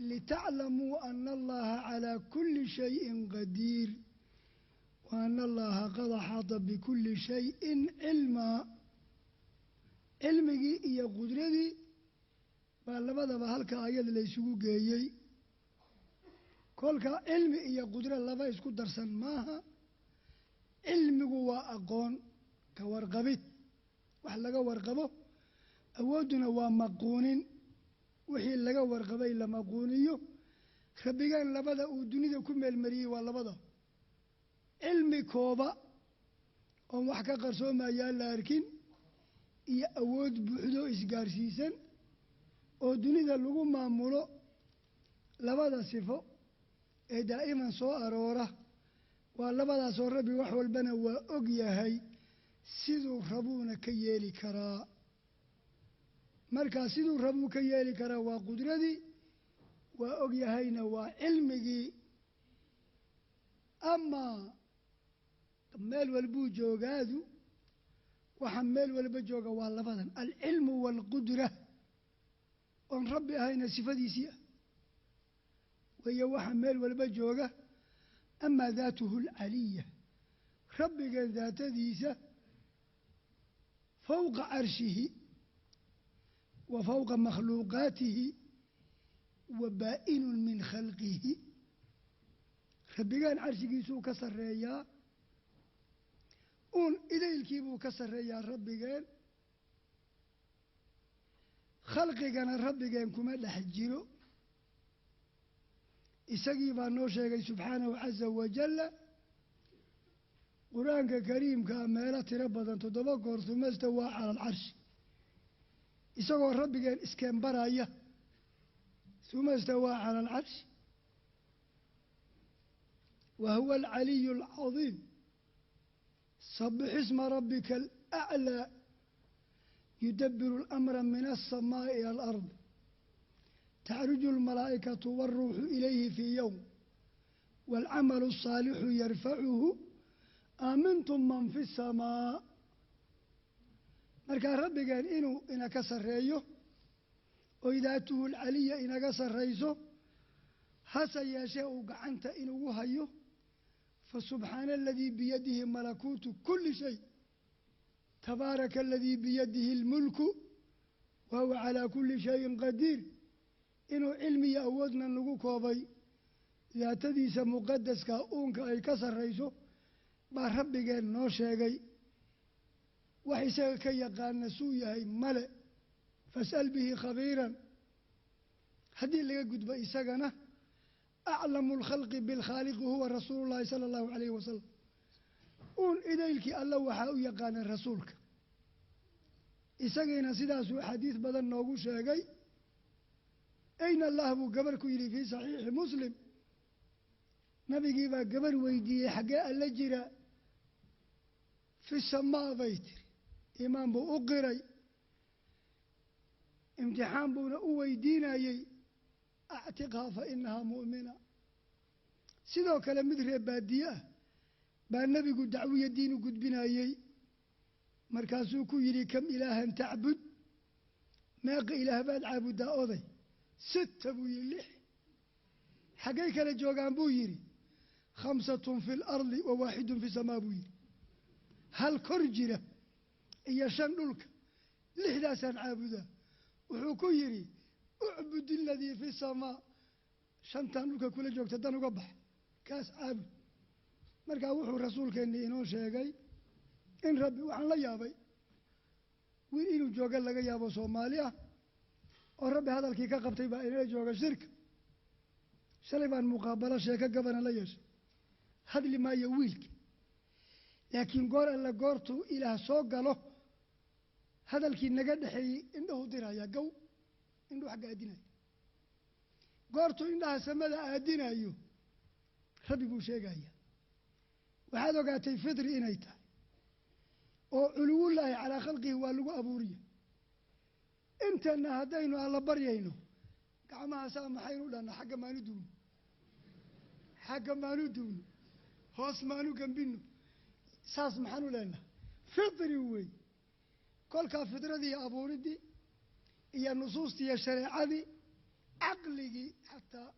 litaclamuu ana allaha calaa kulli shayin qadiir wa ana allaha qad axaata bikulli shayin cilmaa cilmigii iyo qudradii baa labadaba halka aayad la ysugu geeyey kolka cilmi iyo qudro laba isku darsan maaha cilmigu waa aqoon ka warqabid wax laga warqabo awoodduna waa maquunin wixii laga warqabay la maquuniyo rabbigaan labada uu dunida ku meelmariyey waa labada cilmi kooba oon wax ka qarsoomayaa la arkin iyo awood buuxdo isgaarsiisan oo dunida lagu maamulo labada sifo ee daa'iman soo aroora waa labadaasoo rabbi wax walbana waa og yahay siduu rabuuna ka yeeli karaa markaa siduu rabuu ka yeeli karaa waa qudradii waa og yahayna waa cilmigii amaa meel walbuu joogaadu waxa meel walba jooga waa labadan alcilmu waalqudra oon rabbi ahayna sifadiisii ah weeye waxa meel walba jooga amaa daatuhu alcaliya rabbiga daatadiisa fowqa carshihi wa fowqa makhluuqaatihi وبائن من خلقه ربيان عرشي سو كسر يا أون إذا الكيبو كسر يا ربيان خلقي كان ربيان كما لحجيرو إسقي بانوشة سبحانه عز وجل قرآن كريم كاميرات ربضا تدبقر ثم استوى على العرش إسقوا ربيان إسكان برايا ثم استوى على العرش وهو العلي العظيم سبح اسم ربك الأعلى يدبر الأمر من السماء إلى الأرض تعرج الملائكة والروح إليه في يوم والعمل الصالح يرفعه آمنتم من في السماء مركا ربك إنه إنا كسر ريه وإذاته العلي إنا كسر ريسه هسا يشاء قعنت إنه هيه فسبحان الذي بيده ملكوت كل شيء تبارك الذي بيده الملك وهو على كل شيء قدير إنه علمي أودنا نقوكوبي ذاتديس مقدس كأونك أي كسر ريسو بربك نوشيغي وحيساك كي يقال نسويه ملئ فاسأل به خبيرا هذه اللي قد بإساقنا أعلم الخلق بالخالق هو رسول الله صلى الله عليه وسلم أون إذيلك الله وحاو يقان الرسولك إساقنا سداسو حديث بدن نوغو شاقي أين الله أبو قبركو يلي في صحيح مسلم نبي قيبا قبر ويدي حقاء اللجرة في السماء بيتر إمام بو أقري امتحان بونا ويدينا يي أعتقها فإنها مؤمنة سيدو كلام مدري بادية با النبي قد دعوية الدين قد بنا يي مركزوكو يلي كم إلها تعبد ما إله بعد عابد أوضي 6 بو يلح حقيقة لجوغان بو يري 5 في الأرض و1 في السماء بو يري هل كرجرة إيا شندلك لحداسان عابدا وحكو يري اعبد الذي في السماء شنتان لك كل جوك تدانو قبح كاس عابد مركا وحو رسولك إني إنو شيغي إن ربي وحن لا يابي وين إنو جوغا لغا يابو صوماليا وربي هذا الكيكا قبطي با إنو جوغا شرك شلبان مقابلة شيكا قبنا ليش هذا اللي ما يويلك لكن قول ألا قورتو إلى سوق له هذا الكي نقد حي إنه درايا قو إنه حق أدينا قورتو إنها سمدا أدينا أيوه ربي بو شيقايا وهذا قاتي فطري إنيتا وعلو الله على خلقه والو أبوريه انت أن هدينو على بريينو قعما سامحينو لأن حق ما ندون حق ما ندون هوس ما نقنبينو ساس محانو لنا فطري وي كل كافطرة دي أبوري دي هي النصوص دي الشريعة دي عقلي حتى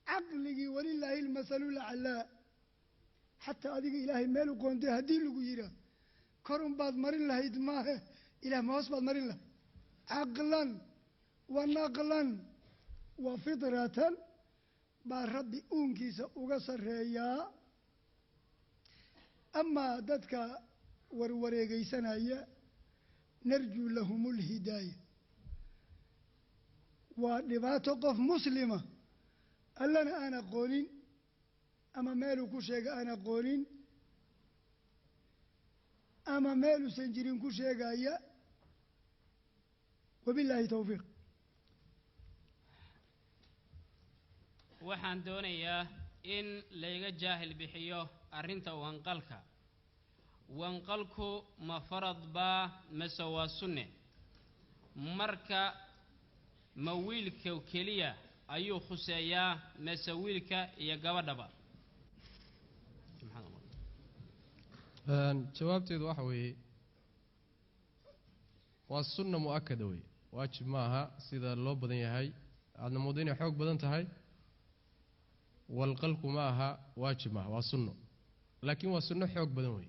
عقلي ولله المثل الأعلى حتى أديك إلهي مالو قوندي هدين لقو يرا كرم بعد مرين له إدماه إله موس بعد مرين له عقلا ونقلا وفطرة بالرب أنكيس أغسر يا أما ذاتك وروريغي سنايا نرجو لهم الهداية ونبات قف مسلمة ألنا أنا قولين أما مالو كشيغ أنا قولين أما مالو سنجرين كشيغ يا وبالله توفيق waxaan doonayaa in layga jaahil bixiyo arinta wanqalku ma farad baa mise waa sunne marka ma wiilka keliya ayuu khuseeyaa mise wiilka iyo gabadhaba jawaabteedu waxa weeye waa sunna muakkada weeye waajib maaha sida loo badan yahay aadna moodin inay xoog badan tahay والقلق معها واجب معها وسنة لكن وسنة حق بدنوي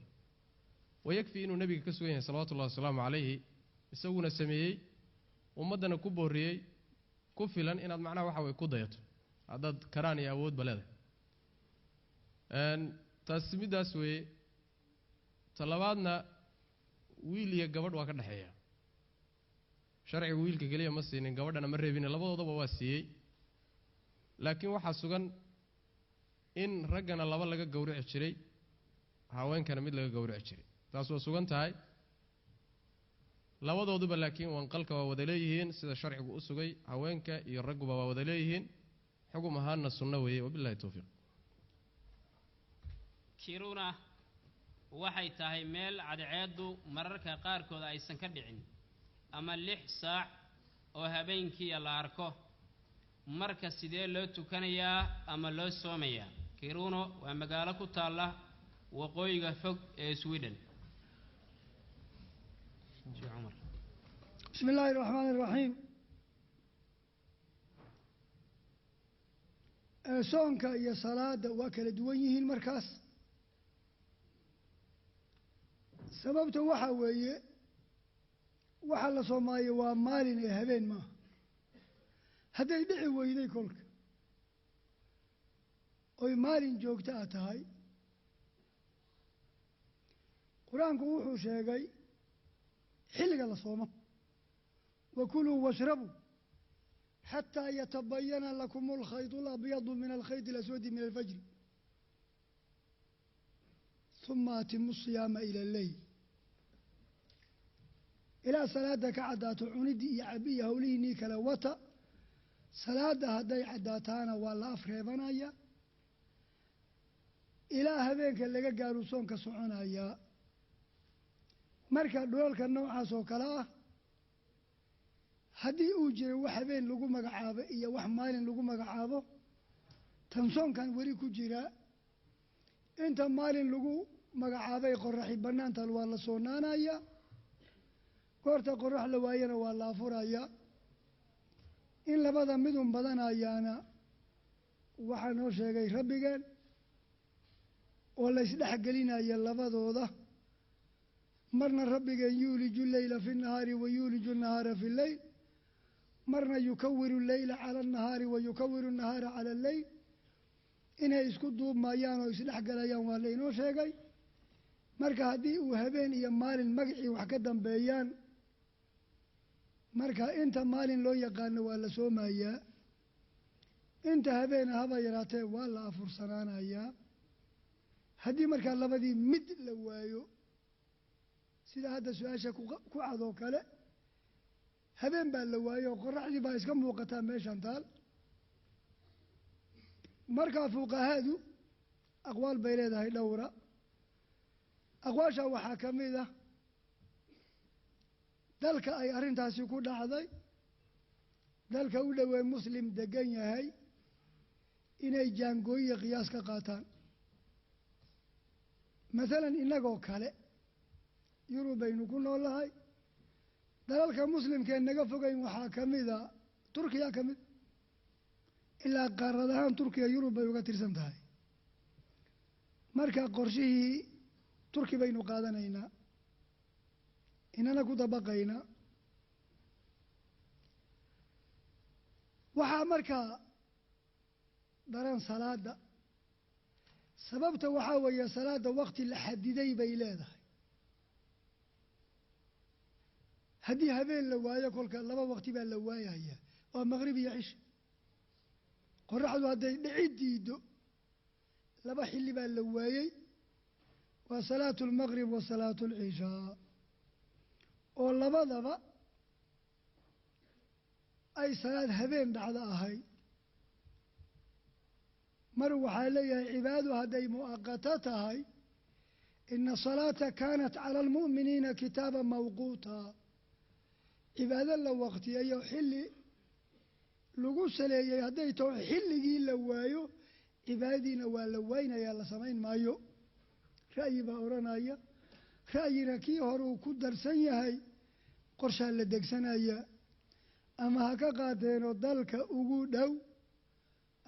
ويكفي إنه النبي كسوين صلوات الله والسلام عليه يسوون سميه ومدنا كبوري كفلا إن معناه وحوي كوديته عدد كراني أود بلده أن تسميد أسوي طلباتنا ويل يجبر وكذا حياة شرع ويل كجليه مسين جبر أنا مرة بين لبض ضبوا واسيء لكن وحسقن إن رجعنا لبض لقى جوري عشري هواين كان ميد لقى جوري عشري تاسو سقن تاي لبض ضبوا لكن وانقلك وودليهن سيد الشرع وأسقي هواين كيرجوا وودليهن حكم هان السنة وبالله التوفيق كيرونا waxay tahay meel cadceedu mararka qaarkood aysan ka dhicin ama 6 saac oo habeenkii la arko marka sidee loo tukanayaa ama loo soomayaa Kiruno waa magaalo ku taala waqooyiga fog ee Sweden بسم الله الرحمن الرحيم soonka iyo salaada waa kala duwan yihiin markaas sababta waxa weeye waxa la Soomaaliya waa maalin ee habeen ma haday dhici weyday kolka oy maalin joogta tahay quraanku wuxuu sheegay xilliga la soomo وكلوا واشربوا حتى يتبين لكم الخيط الأبيض من الخيط الأسود من الفجر ثم أتموا الصيام إلى الليل إلى صلاة كعدات عندي يعبي هوليني كلوتا صلاة هدي عداتانا ولا أفريبانايا إلى هذيك اللي قالوا صون كسعنايا مركز دولك النوع سوكلاه haddii uu jiro wax habeen lagu magacaabo iyo wax maalin lagu magacaabo tansoonkan wari ku jira inta maalin lagu magacaabay qorraxi banaanta waa la soonaanaya goorta qorrax la waayana waa la afuraya in labada midun badanayaana waxa noo sheegay rabbigeen oo la isdhex gelinaya labadooda marna rabbigeen yuuliju leyla fi nahaari wa yuuliju nahaara fi leyl مرنا يكور الليل على النهار ويكور النهار على الليل إنه يسكدوا ما يانو يسلح قليان واللينو شيقي مركا هدي وهبين إيا مال المقعي وحكدن بيان مركا انت مال لو يقان ولا سوما إيا انت هبين هبا يراتي ولا فرصنانا إيا هدي مركا لبدي مد لوايو سيدا هذا سؤاشا كوعدو كلا habeen baa la waayey oo qorraxdii baa iska muuqataa meeshan taal markaa fuqahaadu aqwaal bay leedahay dhowra aqwaasha waxaa ka mid ah dalka ay arrintaasi ku dhacday dalka u dhowey muslim degan yahay inay jaangooyiya qiyaas ka qaataan maalan innagoo kale yurub baynu ku noolahay dalalka muslimkee naga fogayn waxaa ka mida turkiya ka mid ilaa qaarad ahaan turkiya yurub bay uga tirsan tahay marka qorshihii turki baynu qaadanaynaa inana ku dabaqaynaa waxaa markaa daran salaada sababta waxaa weeye salaada waqti la xadiday bay leedahay haddii habeen la waayo kolka laba waqti baa la waayaya waa maqrib iyo cisha qorraxdu hadday dhici diido laba xilli baa la waayey waa salaatu almaqrib wa salaatu alcishaa oo labadaba ay salaad habeen dhacdo ahay mar waxaa leeyahay cibaadu hadday mu'aqato tahay ina salaata kaanat cala almu'miniina kitaaba mawquuta cibaado la waqtiyeeyo xilli lagu saleeyey hadday taho xilligii la waayo cibaadadiina waa la waynayaa la samayn maayo ra'yi baa odhanaya ra'yina kii horuu ku darsan yahay qorshaa la degsanaya ama ha ka qaateenoo dalka ugu dhow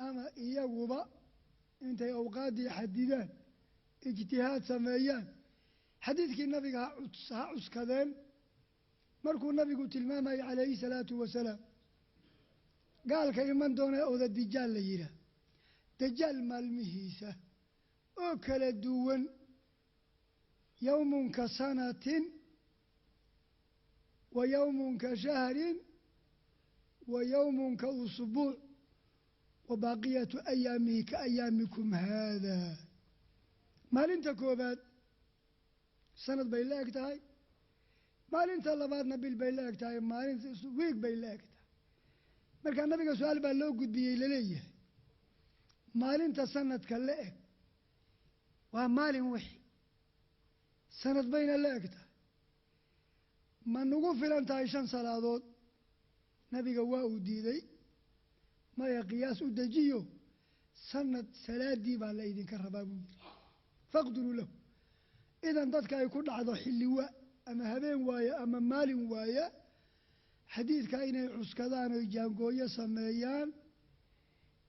ama iyaguba intay awqaaddii xadidaan ijtihaad sameeyaan xadiidkii nabiga ha cuskadeen markuu nabigu tilmaamayay calayhi salaatu wasalaam قال كيمان دون أو ذا الدجال ليرا دجال مالمهيسة أكل الدون يوم كسنة ويوم كشهر ويوم كأسبوع وبقية أيامه كأيامكم هذا ما لنت كوبات سنة بيلاك تاي ما لنت لبادنا بالبيلاك تاي ما لنت ويك بيلاك تاي مركا النبي سؤال بالله قد بيه لليه ما لنت سنة كلاك ومال وحي سنة بين اللاك تاي ما نقول أنت عيشان صلاة نبي قواه ديدي ما يقياس الدجيو سنة سلادي بالله إذن كربابو فاقدروا له إذا ضدك يكون عضو حلواء أما هبين وايا أما مال وايا حديث كايني عسكدان ويجانقويا سميان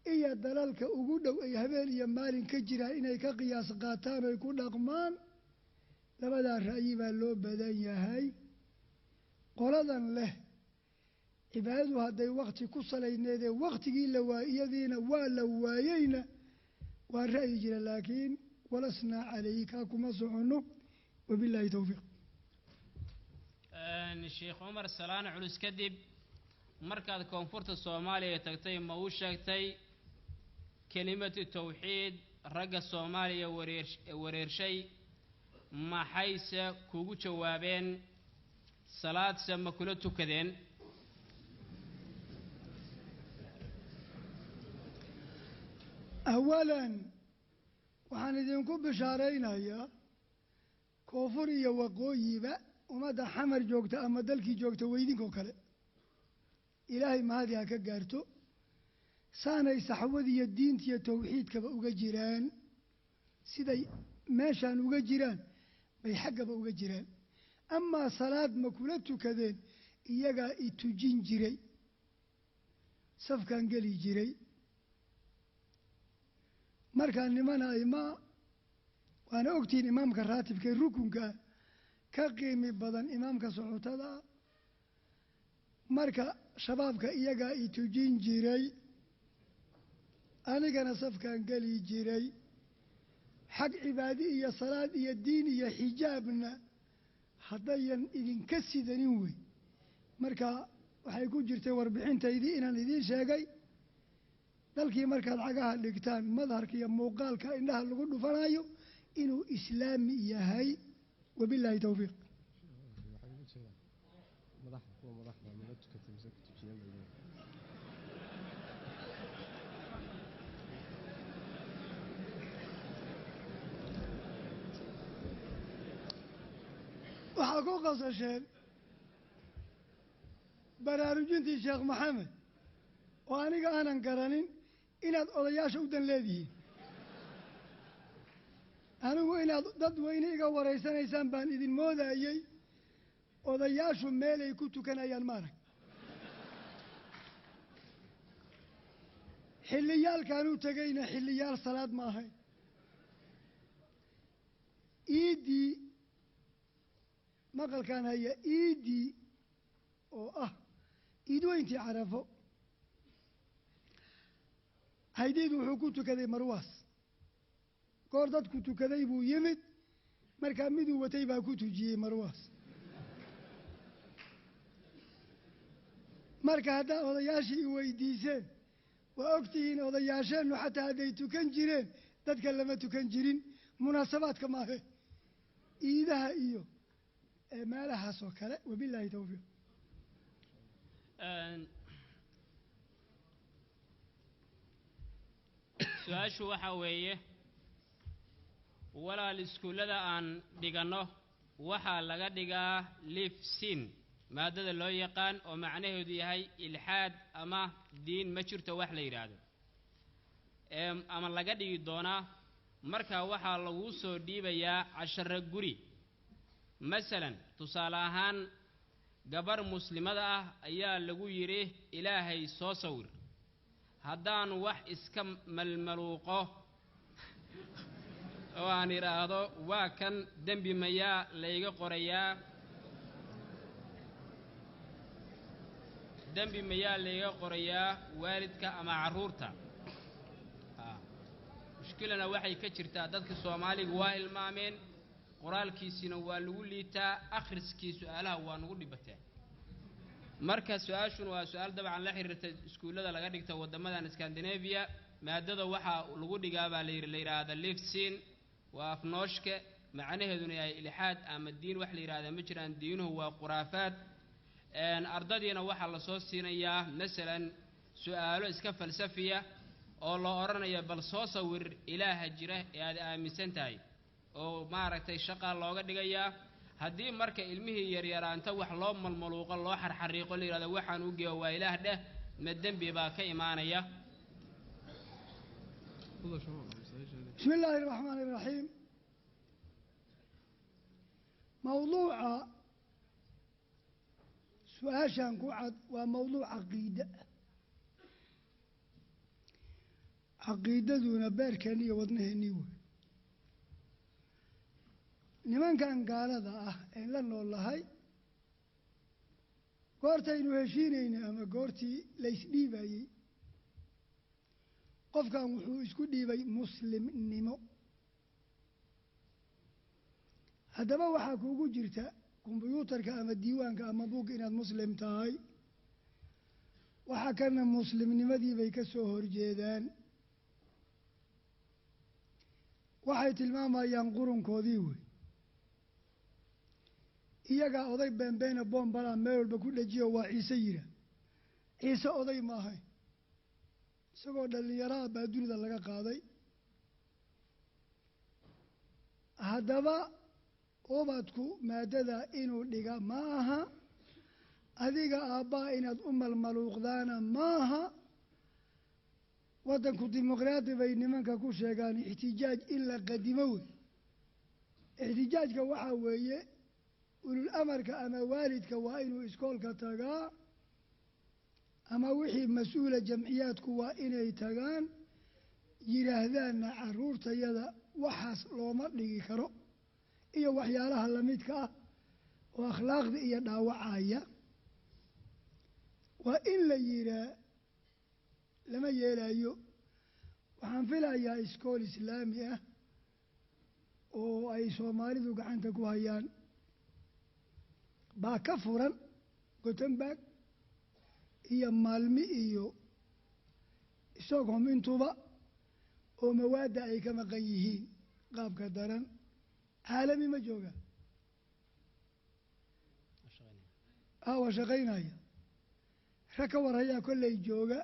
إيا دلالك أقول أي هبين إيا مال كجرا إني كقياس قاتان ويكون أقمان لبدا الرأي بالله بدن يهي قرضا له عبادو هذا وقت كسلين هذا وقت إلا وإيذين ولا وايين والرأي جل لكن ولسنا عليك كما زعنوا وبالله توفيق. الشيخ عمر السلام علوس كذب مركز كونفورت الصومالية تغطي موشكتي كلمة التوحيد رجع الصومالية ورير شيء ما حيث كوجو جوابين صلاة سما كلتو كذين أولاً waxaan idinku bishaaraynayaa koonfur iyo waqooyiba ummadda xamar joogta ama dalkii joogta weydinkoo kale ilaahay mahadi ha ka gaarto saanay saxwad iyo diinta iyo tawxiidkaba uga jiraan siday meeshaan uga jiraan bay xaggaba uga jiraan amaa salaad ma kula tukadeen iyagaa i tujin jiray safkaan geli jiray markaa nimana imaa waana ogtihiin imaamka raatibka rukunka ka qiimi badan imaamka socotada marka shabaabka iyagaa i tujin jiray anigana safkaan geli jiray xag cibaadi iyo salaad iyo diin iyo xijaabna haddayan idinka sidanin wey marka waxay ku jirtay warbixintaydii inaan idiin sheegay dalkii markaad cagaha dhigtaan madharka iyo muuqaalka indhaha lagu dhufanayo inuu islaami yahay wabilaahi towfiiq waxaa ku qasasheen baraarujintii sheekh maxamed oo aniga aanan garanin inaad odayaasha u dan leedihiin anigu inaad dad weyne iga waraysanaysaan baan idin moodayey odayaashu meelay ku tukanayaan maarag xilliyaalkaan u tegayna xilliyaal salaad ma ahayn iiddii maqalkaan haya iiddii oo ah iid weyntii carafo haydeedu wuxuu ku tukaday marwaas goor dadku tukaday buu yimid markaa miduu watay baa ku tujiyey marwaas marka haddaa odayaashii i weydiiseen waa ogtihiin odayaasheennu xataa hadday tukan jireen dadka lama tukan jirin munaasabaadka maahe iidaha iyo meelahaas oo kale wabilaahi towfiiq su-aashu waxaa weeye walaal iskuullada aan dhiganno waxaa laga dhigaa lifsin maadada loo yaqaan oo macnaheedu yahay ilxaad ama diin ma jirto wax la yidhaahdo ama laga dhigi doonaa markaa waxaa laguu soo dhiibayaa casharo guri masalan tusaale ahaan gabar muslimada ah ayaa lagu yidhi ilaahay soo sawir haddaan wax iska malmaluuqo oo aan idhaahdo waa kan dembi mayaa layga qorayaa dembi mayaa layga qorayaa waalidka ama carruurta mushkilana waxay ka jirtaa dadka Soomaaliga waa ilmaameen qoraalkiisina waa lagu liitaa akhriskii su'aalaha waa nagu dhibateen marka su'aashuna waa su'aal dabcan la xiriirta iskuulada laga dhigto wadamadan Scandinavia maadada waxa lagu dhigaa baa la yiraahdo lifsin waa afnooshka macnaheeduna yahay ilhaad ama diin wax la yiraahdo ma jiraan diinuhu waa quraafaad ardadina waxa la soo siinayaa midalan su'aalo iska falsafiya oo la oranayo bal soo sawir ilaaha jira ee aad aaminsan tahay oo maaragtay shaqa looga dhigayaa haddii marka ilmihii yaryaraanta wax loo malmaluuqo loo xarxariiqo la yiraahdo waxaan u geeyo waa ilaah dheh ma dambi baa ka imaanaya بسم الله الرحمن الرحيم موضوع سؤاشان كوعد وموضوع عقيدة دون باركانية وضنهني لمن كان قال هذا إن لن والله هاي قرتي نهشينين أما قرتي ليس ديباي قف كان وحو اسكو ديباي مسلم نمو هذا ما وحا كوغو جرتا كمبيوترك أما ديوانك أما بوك إناد مسلم تاي وحا كان مسلم نمدي باي كسوهر جيدان waxay tilmaamayaan qurunkoodii wey iyaga oday beenbeena boonbala meel walba ku dhajiyo waa ciise yira ciise oday ma ahayn isagoo dhalinyarada baa dunida laga qaaday haddaba ubadku maadada inuu dhiga ma aha adiga aabbaa inaad u malmaluuqdaana ma aha waddanku dimuqraadi bay nimanka ku sheegaan ixtijaaj in la qadimo wey ixtijaajka waxaa weeye ulul amarka ama waalidka waa inuu iskoolka tagaa ama wixii mas-uula jamciyaadku waa inay tagaan yidhaahdaanna carruurtayada waxaas looma dhigi karo iyo waxyaalaha lamidka ah oo akhlaaqda iyo dhaawacaya waa in la yidhaa lama yeelayo waxaan filayaa iskool islaami ah oo ay Soomaalidu gacanta ku hayaan baa ka furan Gothenburg iyo Malmi iyo Stockholm intuba oo mawaada ay ka maqan yihiin qaabka daran caalami ma jooga waa shaqaynaya raka waraya kolley jooga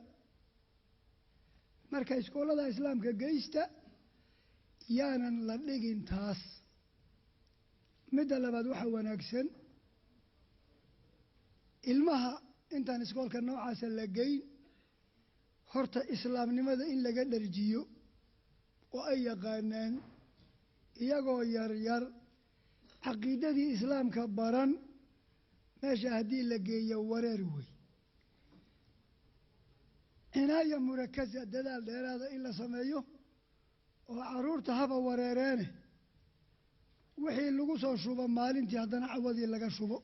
marka iskoolada islaamka geysta yaanan la dhigin taas midda labaad waxa wanaagsan ilmaha intaan iskoolka noocaasa la geyn horta islaamnimada in laga dharjiyo oo ay yaqaanaan iyagoo yaryar caqiidadii islaamka baran meesha haddii la geeyo wareer wey عناية مركزة دلال هذا إلا سميه وعرورته هبا وريرانه وحي اللي قصوا شوبا مالنتي هدنا عوضي لغا شوبا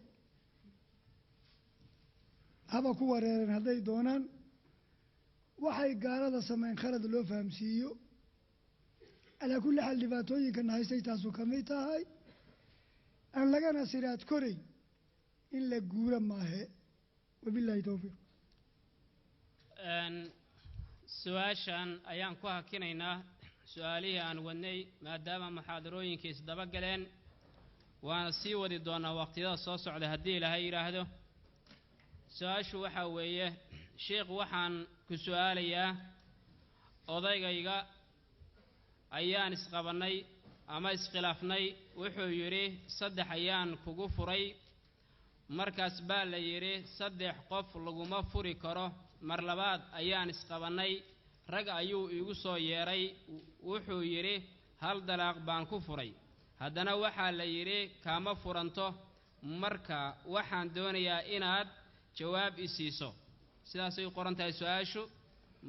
هبا كو وريران هداي دونان وحي قارada سمين خلد لو فهمسيو على كل حال dhibaatooyin kan haystay taasu kamid tahay aan lagana siraad koray in la guura maahe wabillahi tawfiiq su-aashan ayaan ku hakinaynaa su-aalihii aan wadnay maadaama muxaadarooyinkii isdaba galeen waana sii wadi doonaa waqtiyada soo socda haddii ilaahay yidhaahdo su-aashu waxaa weeye sheekh waxaan ku su-aalayaa odaygayga ayaan isqabannay ama iskhilaafnay wuxuu yidhi 3 ayaan kugu furay markaas baa la yidhi 3 qof laguma furi karo mar labaad ayaan isqabannay rag ayuu igu soo yeeray wuxuu yidhi hal dalaaq baan ku furay haddana waxaa la yidhi kaama furanto marka waxaan doonayaa inaad jawaab i siiso sidaasay u qoran tahay su-aashu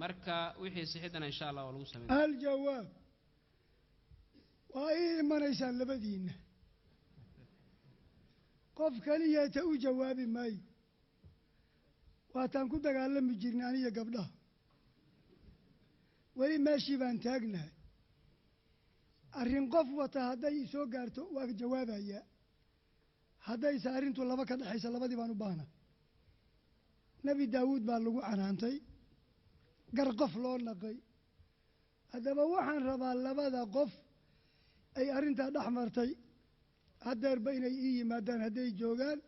marka wixii sixidana insha allah waa lagu sameeyaa الجواب وإيه ما نيسان لبدين قف كلية جواب ماي waataan ku dagaalami jirnay aniyo gabdhaha weli meeshii baan taagnahay arrin qof wata hadday isoo gaarto waa jawaabayaa haddayse arrintu laba ka dhexaysa labadii baan u baahnaa nebi daawuud baa lagu canaantay gar qof loo naqay haddaba waxaan rabaa labada qof ay arrintaa dhex martay haddeerba inay ii yimaadaan hadday joogaan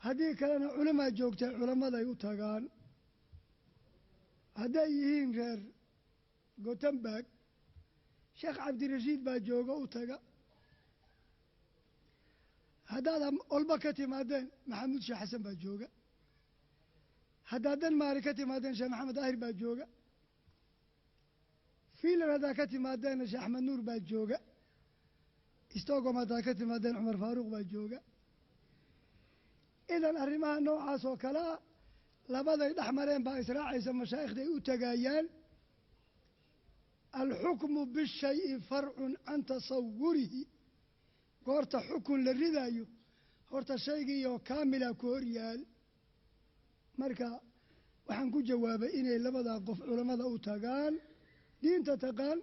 haddii kalena culamaa joogtay culammaday u tagaan hadday yihiin reer gotemburg sheekh cabdirashiid baa jooga u taga haddaad olba ka timaadeen maxamuud sheekh xasan baa jooga haddaad denmaari ka timaadeen sheekh maxamed daahir baa jooga fiilan haddaad ka timaadeenna sheekh axmed nuur baa jooga stockholm haddaad ka timaadeen cumar faaruuq baa jooga idan arrimaha noocaas oo kale ah labaday dhex mareen baa israacaysa mashaa'ikhday u tagayaan alxukmu bishayi farcun can tasawurihi goorta xukun la ridaayo horta shaygiioo kaamila ku hor yaal marka waxaan ku jawaabay inay labadaa qof culammada u tagaan diinta taqaan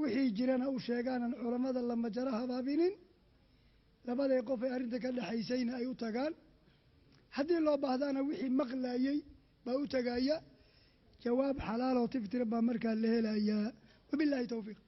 wixii jirana u sheegaanan culammada lama jaro habaabinin labaday qof ee arrinta ka dhexaysayna ay u tagaan haddii loo baahdaana wixii maqlaayey baa u tagaya jawaab xalaaloo tiftira baa markaa la helayaa wabilaahi towfiiq